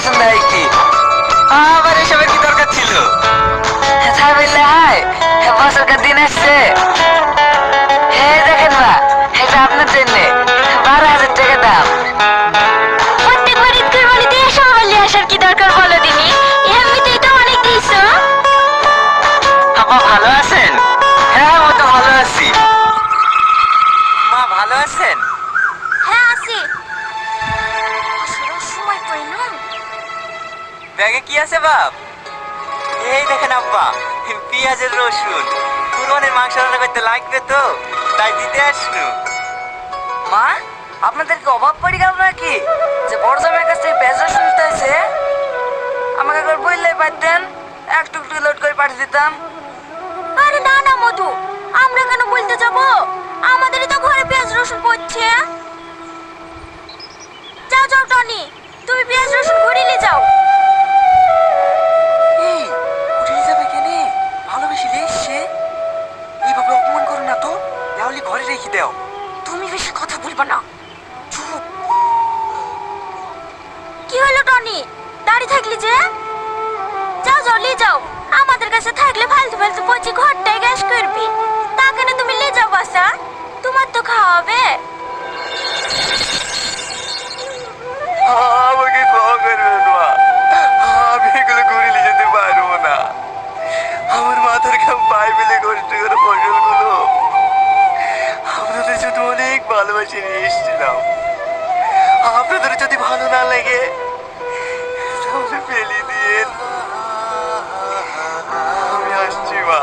পছন্দ হয় কি? আমার এসবের কি দরকার ছিল? তাই বললে হয়? বছরকার দিন আসছে। এই দেখেন মা, এটা আপনার জন্য 12,000 টাকা দাম। প্রত্যেকবার ঈদ কুরবানিতে এসব বললে আসার কি দরকার বলো দিনি? এমনিতেই তো অনেক দিয়েছো। আপা ভালো আছেন? হ্যাঁ আমি তো ভালো আছি। মা ভালো আছেন? হ্যাঁ আছি। আসলে সময় পাই না। ব্যাগে কি আছে বাপ? এই দেখেন আব্বা, পেঁয়াজের রসুন। কুরবানির মাংস রান্না করতে লাগবে তো, তাই দিতে আসনু। মা, আপনাদেরকে অভাব পড়ে গেল নাকি যে বড় জামাইয়ের কাছ থেকে পেঁয়াজ রসুন নিতে হয়েছে? আমাকে একবার বললেই পারতেন, একটু একটু লোড করে পাঠিয়ে দিতাম। আরে না না মধু, আমরা কেন বলতে যাব? আমাদেরই তো ঘরে পেঁয়াজ রসুন পড়ছে। যাও যাও টনি, তুমি পেঁয়াজ রসুন ঘুরে নিয়ে যাও। এই উঠে যাবে কেনে? ভালোবেসে এসছে। এইভাবে অপমান করো না তো, তাহলে ঘরে রেখে দাও। তুমি বেশি কথা বলবা না, চুপ। কি হলো টনি, দাঁড়িয়ে থাকলি যে? যাও যাও নিয়ে যাও। আমাদের কাছে থাকলে ফালতু ফালতু পচি ঘরটাই গ্যাস করবি। তা কেন তুমি নিয়ে যাও বাসা, তোমার তো খাওয়া হবে। আমাকে ক্ষমা করবেন মা, আমি এগুলো ঘুরে নিয়ে যেতে পারবো না। আমার মাথার ঘাম পায়ে ফেলে কষ্ট করে ফসলগুলো আপনাদের জন্য অনেক ভালোবাসে নিয়ে এসেছিলাম। আপনাদের যদি ভালো না লাগে তাহলে ফেলে দিন। আমি আসছি মা।